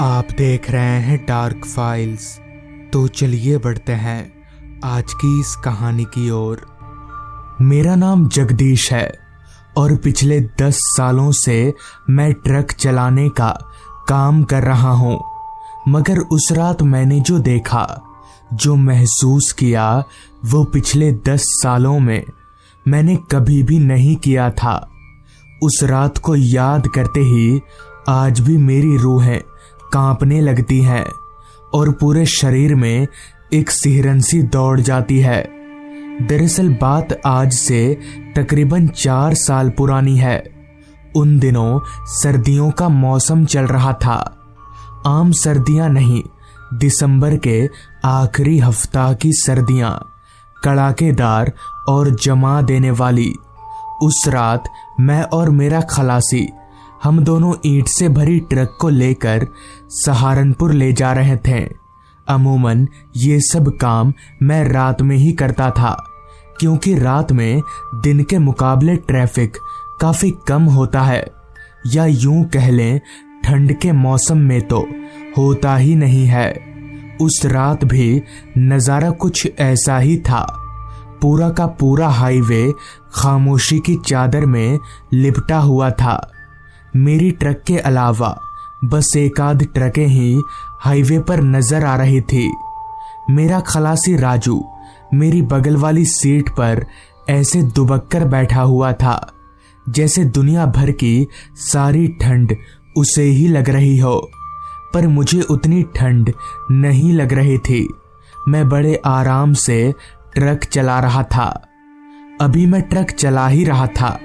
आप देख रहे हैं डार्क फाइल्स। तो चलिए बढ़ते हैं आज की इस कहानी की ओर। मेरा नाम जगदीश है और पिछले 10 सालों से मैं ट्रक चलाने का काम कर रहा हूं। मगर उस रात मैंने जो देखा, जो महसूस किया, वो पिछले 10 सालों में मैंने कभी भी नहीं किया था। उस रात को याद करते ही आज भी मेरी रूहें कांपने लगती हैं और पूरे शरीर में एक सिहरन सी दौड़ जाती है। दरअसल बात आज से तकरीबन 4 साल पुरानी है। उन दिनों सर्दियों का मौसम चल रहा था। आम सर्दियां नहीं, दिसंबर के आखिरी हफ्ता की सर्दियां, कड़ाकेदार और जमा देने वाली। उस रात मैं और मेरा खलासी, हम दोनों ईंट से भरी ट्रक को लेकर सहारनपुर ले जा रहे थे। अमूमन ये सब काम मैं रात में ही करता था, क्योंकि रात में दिन के मुकाबले ट्रैफिक काफी कम होता है, या यूं कह लें ठंड के मौसम में तो होता ही नहीं है। उस रात भी नज़ारा कुछ ऐसा ही था। पूरा का पूरा हाईवे खामोशी की चादर में लिपटा हुआ था। मेरी ट्रक के अलावा बस एक आध ट्रकें ही हाईवे पर नजर आ रही थी। मेरा खलासी राजू मेरी बगल वाली सीट पर ऐसे दुबक कर बैठा हुआ था जैसे दुनिया भर की सारी ठंड उसे ही लग रही हो। पर मुझे उतनी ठंड नहीं लग रही थी। मैं बड़े आराम से ट्रक चला रहा था। अभी मैं ट्रक चला ही रहा था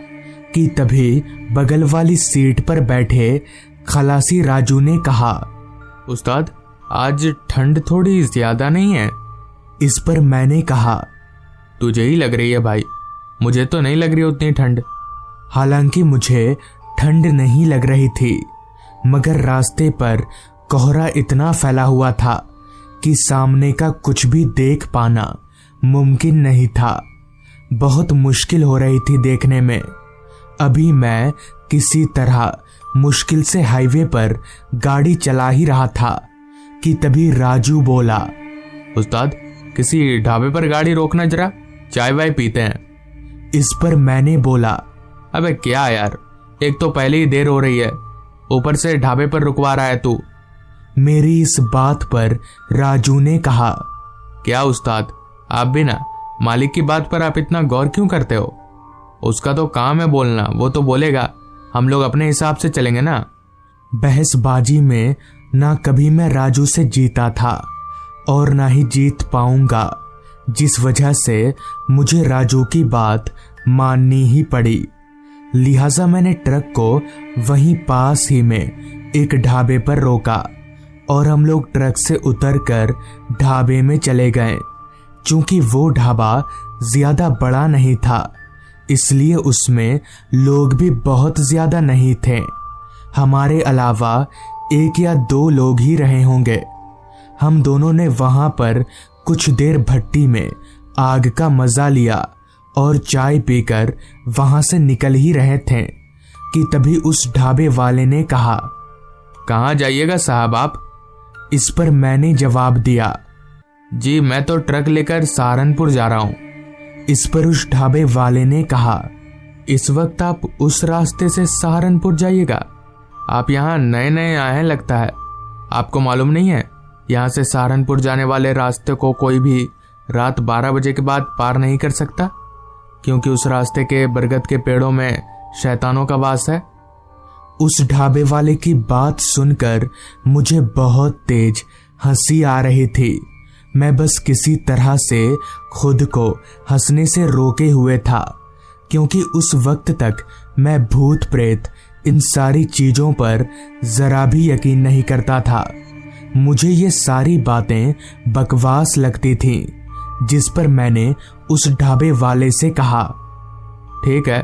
कि तभी बगल वाली सीट पर बैठे खलासी राजू ने कहा, उस्ताद, आज ठंड थोड़ी ज्यादा नहीं है? इस पर मैंने कहा, तुझे ही लग रही है भाई, मुझे तो नहीं लग रही उतनी ठंड। हालांकि मुझे ठंड नहीं लग रही थी, मगर रास्ते पर कोहरा इतना फैला हुआ था कि सामने का कुछ भी देख पाना मुमकिन नहीं था। बहुत मुश्किल हो रही थी देखने में। अभी मैं किसी तरह मुश्किल से हाईवे पर गाड़ी चला ही रहा था कि तभी राजू बोला, उस्ताद, किसी ढाबे पर गाड़ी रोकना, जरा चाय वाय पीते हैं। इस पर मैंने बोला, अबे क्या यार, एक तो पहले ही देर हो रही है, ऊपर से ढाबे पर रुकवा रहा है तू। मेरी इस बात पर राजू ने कहा, क्या उस्ताद, आप भी ना, मालिक की बात पर आप इतना गौर क्यों करते हो? उसका तो काम है बोलना, वो तो बोलेगा, हम लोग अपने हिसाब से चलेंगे ना। बहसबाजी में ना कभी मैं राजू से जीता था और ना ही जीत पाऊंगा, जिस वजह से मुझे राजू की बात माननी ही पड़ी। लिहाजा मैंने ट्रक को वहीं पास ही में एक ढाबे पर रोका और हम लोग ट्रक से उतरकर ढाबे में चले गए। चूंकि वो ढाबा ज्यादा बड़ा नहीं था, इसलिए उसमें लोग भी बहुत ज्यादा नहीं थे। हमारे अलावा 1 या 2 लोग ही रहे होंगे। हम दोनों ने वहां पर कुछ देर भट्टी में आग का मजा लिया और चाय पीकर वहां से निकल ही रहे थे कि तभी उस ढाबे वाले ने कहा, कहाँ जाइएगा साहब आप? इस पर मैंने जवाब दिया, जी मैं तो ट्रक लेकर सहारनपुर जा रहा हूँ। इस पर उस ढाबे वाले ने कहा, इस वक्त आप उस रास्ते से सहारनपुर जाइएगा? आप यहाँ नए नए आए हैं लगता है, आपको मालूम नहीं है यहाँ से सहारनपुर जाने वाले रास्ते को कोई भी रात 12 बजे के बाद पार नहीं कर सकता, क्योंकि उस रास्ते के बरगद के पेड़ों में शैतानों का वास है। उस ढाबे वाले की बात सुनकर मुझे बहुत तेज हंसी आ रही थी। मैं बस किसी तरह से खुद को हंसने से रोके हुए था, क्योंकि उस वक्त तक मैं भूत प्रेत इन सारी चीजों पर जरा भी यकीन नहीं करता था। मुझे ये सारी बातें बकवास लगती थीं, जिस पर मैंने उस ढाबे वाले से कहा, ठीक है,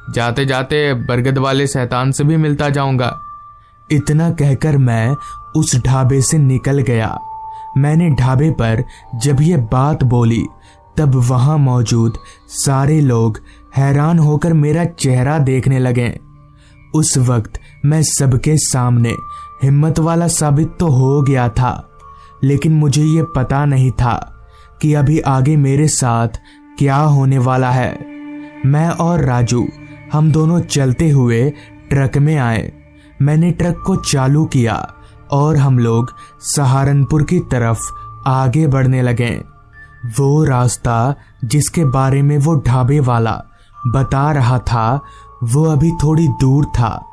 जाते जाते बरगद वाले शैतान से भी मिलता जाऊंगा। इतना कहकर मैं उस ढाबे से निकल गया। मैंने ढाबे पर जब ये बात बोली, तब वहां मौजूद सारे लोग हैरान होकर मेरा चेहरा देखने लगे। उस वक्त मैं सबके सामने हिम्मत वाला साबित तो हो गया था, लेकिन मुझे ये पता नहीं था कि अभी आगे मेरे साथ क्या होने वाला है। मैं और राजू हम दोनों चलते हुए ट्रक में आए। मैंने ट्रक को चालू किया और हम लोग सहारनपुर की तरफ आगे बढ़ने लगे। वो रास्ता जिसके बारे में वो ढाबे वाला बता रहा था वो अभी थोड़ी दूर था।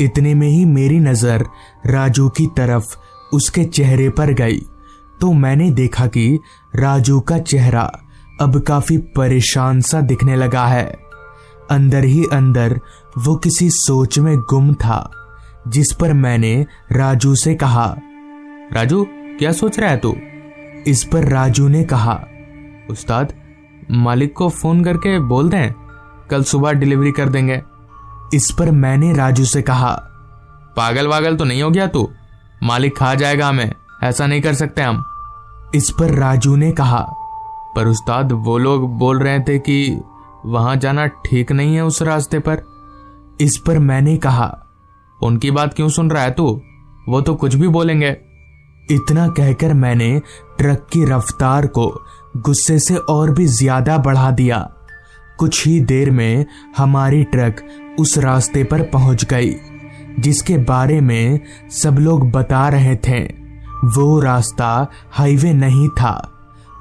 इतने में ही मेरी नजर राजू की तरफ उसके चेहरे पर गई तो मैंने देखा कि राजू का चेहरा अब काफी परेशान सा दिखने लगा है। अंदर ही अंदर वो किसी सोच में गुम था, जिस पर मैंने राजू से कहा, राजू क्या सोच रहा है तू? इस पर राजू ने कहा, उस्ताद मालिक को फोन करके बोल दें, कल सुबह डिलीवरी कर देंगे। इस पर मैंने राजू से कहा, पागल वागल तो नहीं हो गया तू? मालिक खा जाएगा हमें, ऐसा नहीं कर सकते हम। इस पर राजू ने कहा, पर उस्ताद वो लोग बोल रहे थे कि वहां जाना ठीक नहीं है उस रास्ते पर। इस पर मैंने कहा, उनकी बात क्यों सुन रहा है तू? वो तो कुछ भी बोलेंगे। इतना कहकर मैंने ट्रक की रफ्तार को गुस्से से और भी ज्यादा बढ़ा दिया। कुछ ही देर में हमारी ट्रक उस रास्ते पर पहुंच गई जिसके बारे में सब लोग बता रहे थे। वो रास्ता हाईवे नहीं था।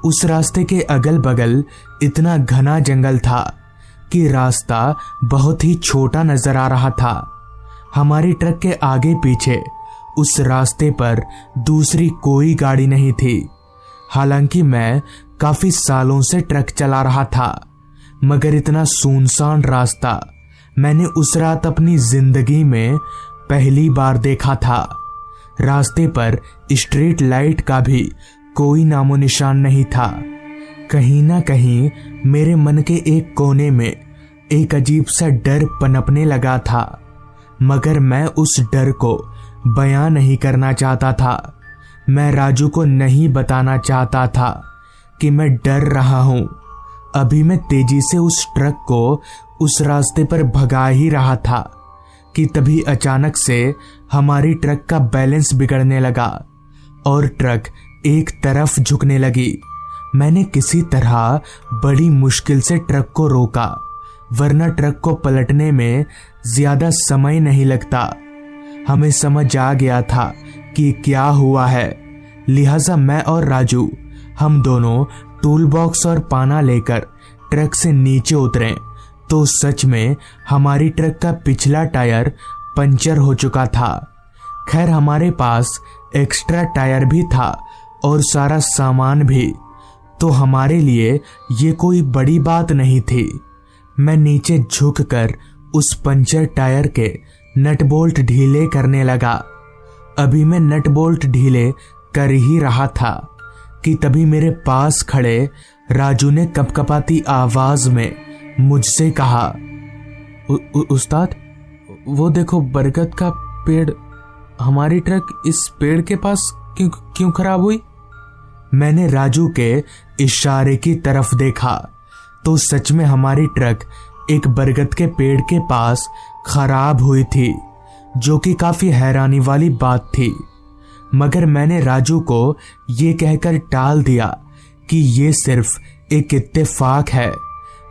उस रास्ते के अगल बगल इतना घना जंगल था कि रास्ता बहुत ही छोटा नजर आ रहा था। हमारी ट्रक के आगे पीछे उस रास्ते पर दूसरी कोई गाड़ी नहीं थी। हालांकि मैं काफी सालों से ट्रक चला रहा था, मगर इतना सुनसान रास्ता मैंने उस रात अपनी जिंदगी में पहली बार देखा था। रास्ते पर स्ट्रीट लाइट का भी कोई नामो निशान नहीं था। कहीं ना कहीं मेरे मन के एक कोने में एक अजीब सा डर पनपने लगा था, मगर मैं उस डर को बयां नहीं करना चाहता था। मैं राजू को नहीं बताना चाहता था कि मैं डर रहा हूं। अभी मैं तेजी से उस ट्रक को उस रास्ते पर भगा ही रहा था कि तभी अचानक से हमारी ट्रक का बैलेंस बिगड़ने लगा और ट्रक एक तरफ झुकने लगी। मैंने किसी तरह बड़ी मुश्किल से ट्रक को रोका, वरना ट्रक को पलटने में ज्यादा समय नहीं लगता। हमें समझ आ गया था कि क्या हुआ है, लिहाजा मैं और राजू हम दोनों टूल बॉक्स और पाना लेकर ट्रक से नीचे उतरे तो सच में हमारी ट्रक का पिछला टायर पंचर हो चुका था। खैर हमारे पास एक्स्ट्रा टायर भी था और सारा सामान भी, तो हमारे लिए ये कोई बड़ी बात नहीं थी। मैं नीचे झुककर उस पंचर टायर के नट बोल्ट ढीले करने लगा। अभी मैं नट बोल्ट ढीले कर ही रहा था कि तभी मेरे पास खड़े राजू ने कपकपाती आवाज में मुझसे कहा, उस्ताद वो देखो बरगद का पेड़, हमारी ट्रक इस पेड़ के पास क्यों खराब हुई? मैंने राजू के इशारे की तरफ देखा तो सच में हमारी ट्रक एक बरगद के पेड़ के पास खराब हुई थी, जो कि काफी हैरानी वाली बात थी। मगर मैंने राजू को ये कहकर टाल दिया कि ये सिर्फ एक इत्तेफाक है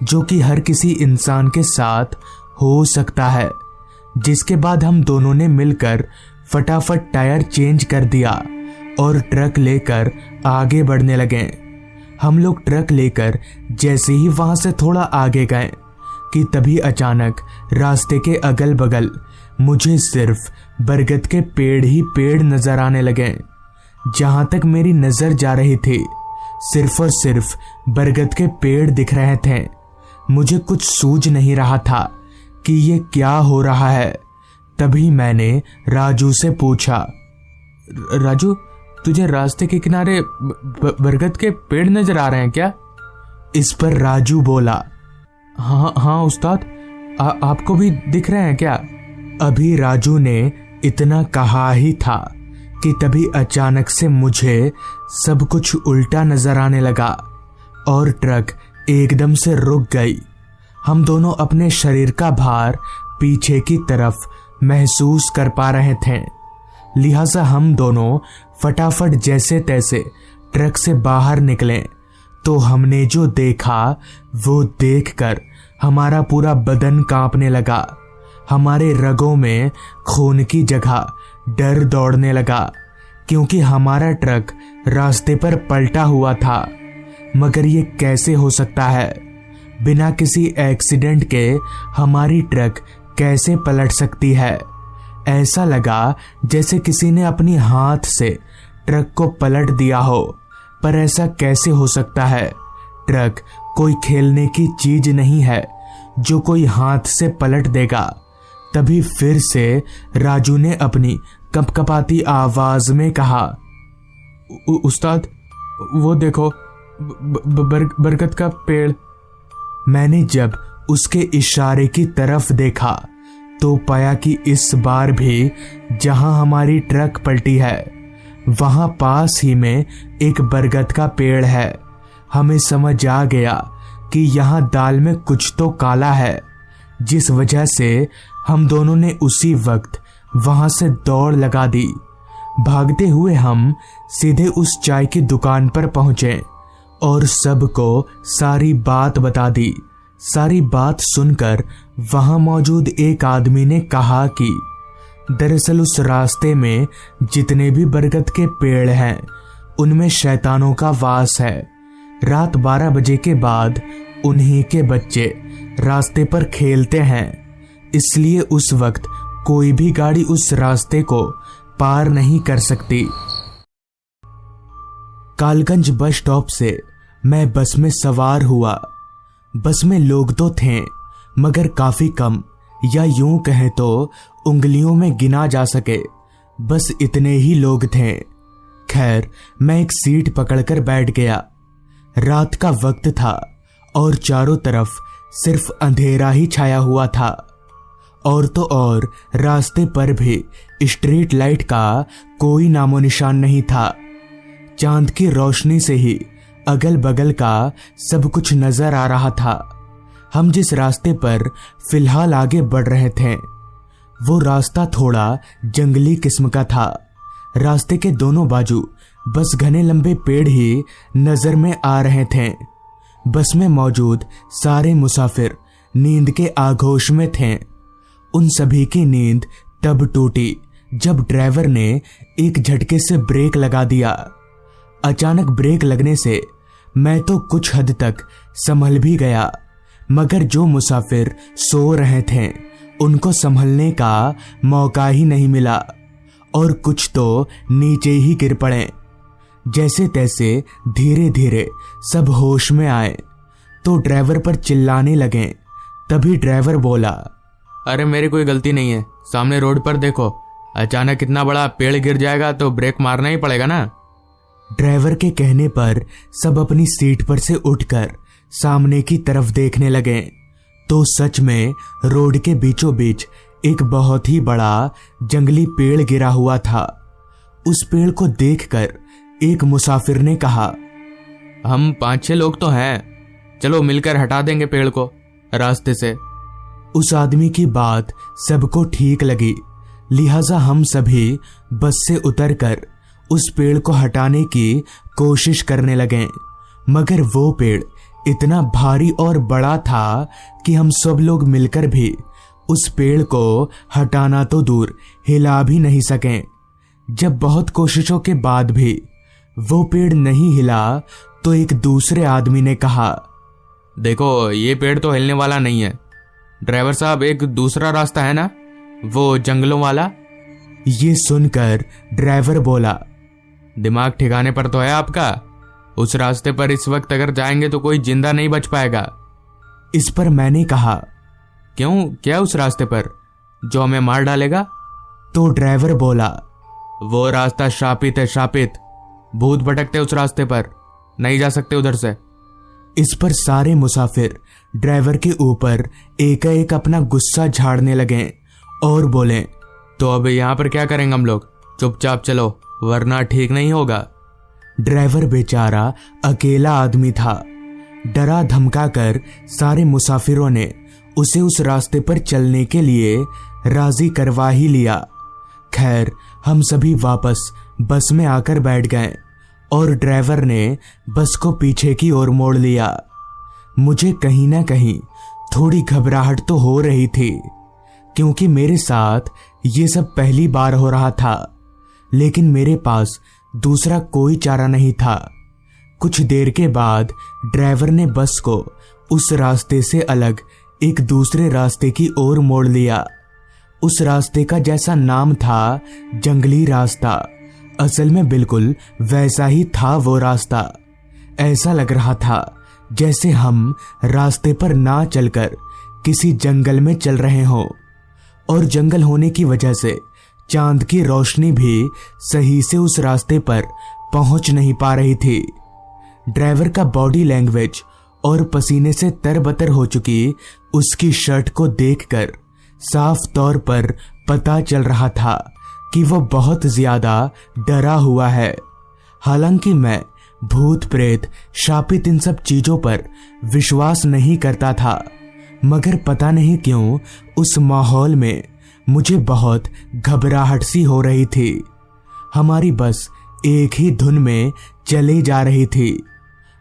जो कि हर किसी इंसान के साथ हो सकता है। जिसके बाद हम दोनों ने मिलकर फटाफट टायर चेंज कर दिया और ट्रक लेकर आगे बढ़ने लगे। हम लोग ट्रक लेकर जैसे ही वहां से थोड़ा आगे गए कि तभी अचानक रास्ते के अगल बगल मुझे सिर्फ बरगद के पेड़ ही पेड़ नजर आने लगे। जहां तक मेरी नजर जा रही थी सिर्फ और सिर्फ बरगद के पेड़ दिख रहे थे। मुझे कुछ सूझ नहीं रहा था कि ये क्या हो रहा है। तभी मैंने राजू से पूछा, राजू तुझे रास्ते के किनारे बरगद के पेड़ नजर आ रहे हैं क्या? इस पर राजू बोला, हाँ उस्ताद, आपको भी दिख रहे हैं क्या? अभी राजू ने इतना कहा ही था कि तभी अचानक से मुझे सब कुछ उल्टा नजर आने लगा और ट्रक एकदम से रुक गई। हम दोनों अपने शरीर का भार पीछे की तरफ महसूस कर पा रहे थे। लिहाजा हम दोनों फटाफट जैसे तैसे ट्रक से बाहर निकले तो हमने जो देखा वो देखकर हमारा पूरा बदन कांपने लगा। हमारे रगों में खून की जगह डर दौड़ने लगा, क्योंकि हमारा ट्रक रास्ते पर पलटा हुआ था। मगर ये कैसे हो सकता है? बिना किसी एक्सीडेंट के हमारी ट्रक कैसे पलट सकती है? ऐसा लगा जैसे किसी ने अपनी हाथ से ट्रक को पलट दिया हो। पर ऐसा कैसे हो सकता है? ट्रक कोई खेलने की चीज नहीं है जो कोई हाथ से पलट देगा। तभी फिर से राजू ने अपनी कपकपाती आवाज में कहा, उस्ताद, वो देखो, बरगद का पेड़। मैंने जब उसके इशारे की तरफ देखा तो पाया कि इस बार भी जहां हमारी ट्रक पलटी है वहां पास ही में एक बरगद का पेड़ है। हमें समझ आ गया कि यहाँ दाल में कुछ तो काला है, जिस वजह से हम दोनों ने उसी वक्त वहां से दौड़ लगा दी। भागते हुए हम सीधे उस चाय की दुकान पर पहुंचे और सबको सारी बात बता दी। सारी बात सुनकर वहां मौजूद एक आदमी ने कहा कि दरअसल उस रास्ते में जितने भी बरगद के पेड़ हैं उनमें शैतानों का वास है। रात 12 बजे के बाद उन्हीं के बच्चे रास्ते पर खेलते हैं, इसलिए उस वक्त कोई भी गाड़ी उस रास्ते को पार नहीं कर सकती। कालगंज बस स्टॉप से मैं बस में सवार हुआ। बस में लोग तो थे मगर काफी कम, या यूं कहें तो उंगलियों में गिना जा सके, बस इतने ही लोग थे। खैर, मैं एक सीट पकड़कर बैठ गया। रात का वक्त था और चारों तरफ सिर्फ अंधेरा ही छाया हुआ था। और तो और रास्ते पर भी स्ट्रीट लाइट का कोई नामो निशान नहीं था। चांद की रोशनी से ही अगल बगल का सब कुछ नजर आ रहा था। हम जिस रास्ते पर फिलहाल आगे बढ़ रहे थे वो रास्ता थोड़ा जंगली किस्म का था। रास्ते के दोनों बाजू बस घने लंबे पेड़ ही नजर में आ रहे थे। बस में मौजूद सारे मुसाफिर नींद के आगोश में थे। उन सभी की नींद तब टूटी जब ड्राइवर ने एक झटके से ब्रेक लगा दिया। अचानक ब्रेक लगने से मैं तो कुछ हद तक संभल भी गया, मगर जो मुसाफिर सो रहे थे उनको संभलने का मौका ही नहीं मिला और कुछ तो नीचे ही गिर पड़े। जैसे तैसे धीरे धीरे सब होश में आए तो ड्राइवर पर चिल्लाने लगे। तभी ड्राइवर बोला, अरे मेरी कोई गलती नहीं है, सामने रोड पर देखो, अचानक इतना बड़ा पेड़ गिर जाएगा तो ब्रेक मारना ही पड़ेगा ना। ड्राइवर के कहने पर सब अपनी सीट पर से उठकर सामने की तरफ देखने लगे तो सच में रोड के बीचों बीच एक बहुत ही बड़ा जंगली पेड़ गिरा हुआ था। उस पेड़ को देखकर एक मुसाफिर ने कहा, हम 5-6 लोग तो हैं, चलो मिलकर हटा देंगे पेड़ को रास्ते से। उस आदमी की बात सबको ठीक लगी, लिहाजा हम सभी बस से उतरकर उस पेड़ को हटाने की कोशिश करने लगे। मगर वो पेड़ इतना भारी और बड़ा था कि हम सब लोग मिलकर भी उस पेड़ को हटाना तो दूर हिला भी नहीं सके। जब बहुत कोशिशों के बाद भी वो पेड़ नहीं हिला तो एक दूसरे आदमी ने कहा, देखो ये पेड़ तो हिलने वाला नहीं है ड्राइवर साहब, एक दूसरा रास्ता है ना, वो जंगलों वाला। ये सुनकर ड्राइवर बोला, दिमाग ठिकाने पर तो है आपका, उस रास्ते पर इस वक्त अगर जाएंगे तो कोई जिंदा नहीं बच पाएगा। इस पर मैंने कहा, क्यों, क्या उस रास्ते पर जो हमें मार डालेगा? तो ड्राइवर बोला, वो रास्ता शापित है, शापित, भूत भटकते उस रास्ते पर, नहीं जा सकते उधर से। इस पर सारे मुसाफिर ड्राइवर के ऊपर एक एक अपना गुस्सा झाड़ने लगे और बोले, तो अब यहाँ पर क्या करेंगे हम लोग, चुपचाप चलो वरना ठीक नहीं होगा। ड्राइवर बेचारा अकेला आदमी था। डरा धमका कर सारे मुसाफिरों ने उसे उस रास्ते पर चलने के लिए राजी करवा ही लिया। खैर, हम सभी वापस बस में आकर बैठ गए और ड्राइवर ने बस को पीछे की ओर मोड़ लिया। मुझे कहीं ना कहीं थोड़ी घबराहट तो हो रही थी, क्योंकि मेरे साथ ये सब पहली बार हो रहा था, लेकिन मेरे पास दूसरा कोई चारा नहीं था। कुछ देर के बाद ड्राइवर ने बस को उस रास्ते से अलग एक दूसरे रास्ते की ओर मोड़ लिया। उस रास्ते का जैसा नाम था जंगली रास्ता, असल में बिल्कुल वैसा ही था वो रास्ता। ऐसा लग रहा था जैसे हम रास्ते पर ना चलकर किसी जंगल में चल रहे हों, और जंगल होने की वजह से चांद की रोशनी भी सही से उस रास्ते पर पहुंच नहीं पा रही थी। ड्राइवर का बॉडी लैंग्वेज और पसीने से तरबतर हो चुकी उसकी शर्ट को देखकर साफ तौर पर पता चल रहा था कि वो बहुत ज्यादा डरा हुआ है। हालांकि मैं भूत प्रेत शापित इन सब चीजों पर विश्वास नहीं करता था, मगर पता नहीं क्यों उस माहौल में मुझे बहुत घबराहट सी हो रही थी। हमारी बस एक ही धुन में चले जा रही थी।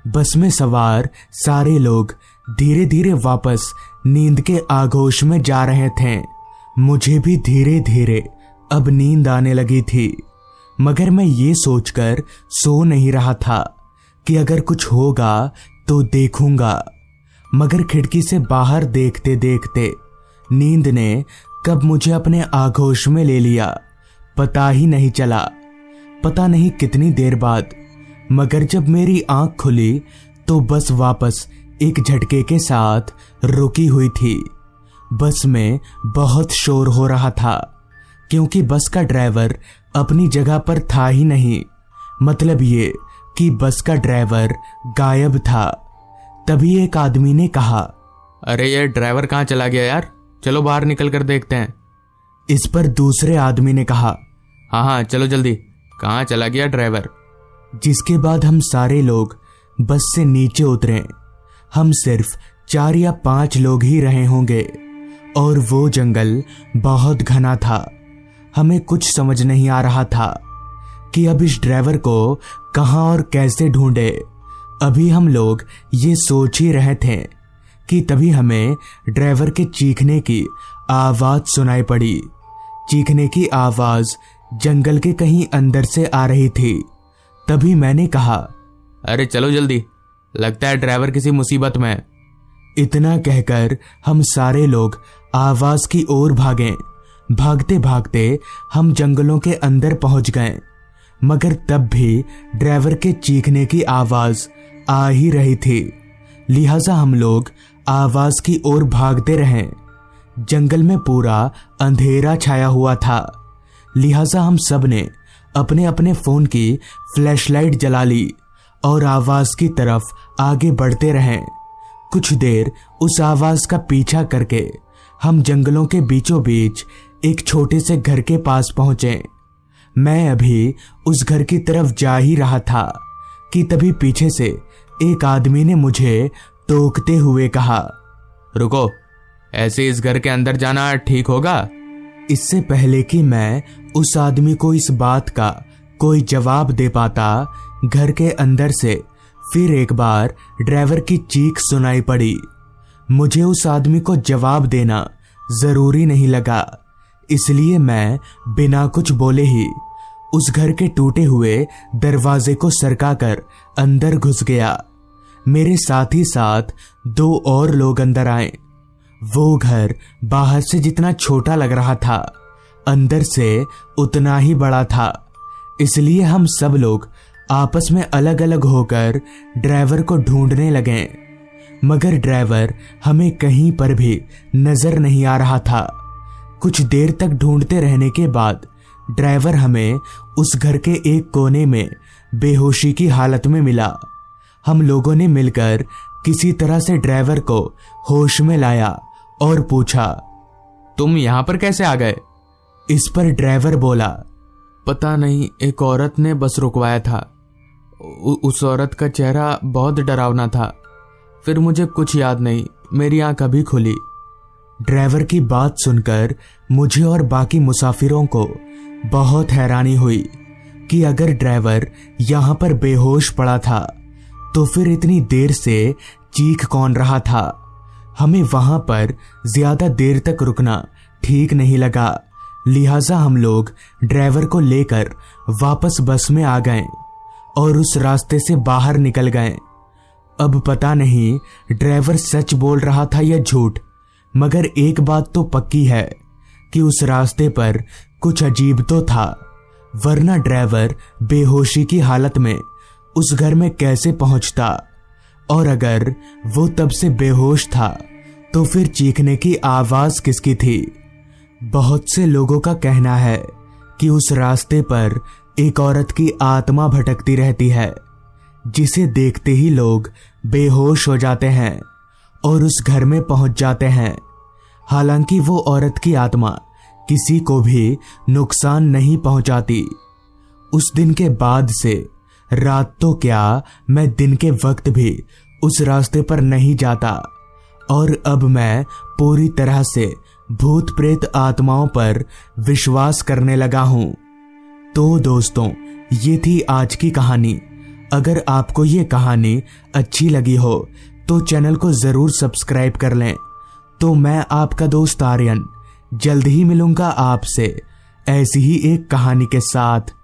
बस में सवार सारे लोग धीरे धीरे वापस नींद के आगोश में जा रहे थे। मुझे भी धीरे धीरे अब नींद आने लगी थी, मगर मैं ये सोचकर सो नहीं रहा था कि अगर कुछ होगा तो देखूंगा। मगर खिड़की से बाहर देखते देखते नींद ने कब मुझे अपने आगोश में ले लिया, पता ही नहीं चला। पता नहीं कितनी देर बाद, मगर जब मेरी आंख खुली तो बस वापस एक झटके के साथ रुकी हुई थी। बस में बहुत शोर हो रहा था, क्योंकि बस का ड्राइवर अपनी जगह पर था ही नहीं। मतलब ये कि बस का ड्राइवर गायब था। तभी एक आदमी ने कहा, अरे ये ड्राइवर कहाँ चला गया यार, चलो बाहर निकल कर देखते हैं। इस पर दूसरे आदमी ने कहा, हाँ हाँ चलो जल्दी, कहाँ चला गया ड्राइवर। जिसके बाद हम सारे लोग बस से नीचे उतरे। हम सिर्फ 4 या 5 लोग ही रहे होंगे, और वो जंगल बहुत घना था। हमें कुछ समझ नहीं आ रहा था कि अब इस ड्राइवर को कहाँ और कैसे ढूंढे। अभी हम लोग ये सोच ही रहे थे कि तभी हमें ड्राइवर के चीखने की आवाज सुनाई पड़ी। चीखने की आवाज जंगल के कहीं अंदर से आ रही थी। तभी मैंने कहा, अरे चलो जल्दी, लगता है ड्राइवर किसी मुसीबत में है। इतना कहकर हम सारे लोग आवाज की ओर भागे। भागते भागते हम जंगलों के अंदर पहुंच गए, मगर तब भी ड्राइवर के चीखने की आवाज आ ही रही थी। लिहाजा हम लोग आवाज की ओर भागते रहे। जंगल में पूरा अंधेरा छाया हुआ था, लिहाजा हम सब ने अपने अपने फोन की फ्लैशलाइट जला ली और आवाज की तरफ आगे बढ़ते रहे। कुछ देर उस आवाज का पीछा करके हम जंगलों के बीचों बीच एक छोटे से घर के पास पहुंचे। मैं अभी उस घर की तरफ जा ही रहा था कि तभी पीछे से एक आदमी ने मुझे टोकते हुए कहा, रुको, ऐसे इस घर के अंदर जाना ठीक होगा? इससे पहले कि मैं उस आदमी को इस बात का कोई जवाब दे पाता, घर के अंदर से फिर एक बार ड्राइवर की चीख सुनाई पड़ी। मुझे उस आदमी को जवाब देना जरूरी नहीं लगा, इसलिए मैं बिना कुछ बोले ही उस घर के टूटे हुए दरवाजे को सरकाकर अंदर घुस गया। मेरे साथ ही साथ 2 और लोग अंदर आए। वो घर बाहर से जितना छोटा लग रहा था, अंदर से उतना ही बड़ा था। इसलिए हम सब लोग आपस में अलग अलग होकर ड्राइवर को ढूंढने लगे, मगर ड्राइवर हमें कहीं पर भी नजर नहीं आ रहा था। कुछ देर तक ढूंढते रहने के बाद ड्राइवर हमें उस घर के एक कोने में बेहोशी की हालत में मिला। हम लोगों ने मिलकर किसी तरह से ड्राइवर को होश में लाया और पूछा, तुम यहां पर कैसे आ गए? इस पर ड्राइवर बोला, पता नहीं, एक औरत ने बस रुकवाया था। उस औरत का चेहरा बहुत डरावना था। फिर मुझे कुछ याद नहीं, मेरी आंख अभी खुली। ड्राइवर की बात सुनकर मुझे और बाकी मुसाफिरों को बहुत हैरानी हुई कि अगर ड्राइवर यहाँ पर बेहोश पड़ा था तो फिर इतनी देर से चीख कौन रहा था। हमें वहां पर ज्यादा देर तक रुकना ठीक नहीं लगा, लिहाजा हम लोग ड्राइवर को लेकर वापस बस में आ गए और उस रास्ते से बाहर निकल गए। अब पता नहीं ड्राइवर सच बोल रहा था या झूठ, मगर एक बात तो पक्की है कि उस रास्ते पर कुछ अजीब तो था, वरना ड्राइवर बेहोशी की हालत में उस घर में कैसे पहुंचता। और अगर वो तब से बेहोश था तो फिर चीखने की आवाज किसकी थी। बहुत से लोगों का कहना है कि उस रास्ते पर एक औरत की आत्मा भटकती रहती है, जिसे देखते ही लोग बेहोश हो जाते हैं और उस घर में पहुंच जाते हैं। हालांकि वो औरत की आत्मा किसी को भी नुकसान नहीं पहुंचाती। उस दिन के बाद से रात तो क्या, मैं दिन के वक्त भी उस रास्ते पर नहीं जाता और अब मैं पूरी तरह से भूत प्रेत आत्माओं पर विश्वास करने लगा हूं। तो दोस्तों, ये थी आज की कहानी। अगर आपको ये कहानी अच्छी लगी हो तो चैनल को जरूर सब्सक्राइब कर लें। तो मैं आपका दोस्त आर्यन जल्द ही मिलूंगा आपसे ऐसी ही एक कहानी के साथ।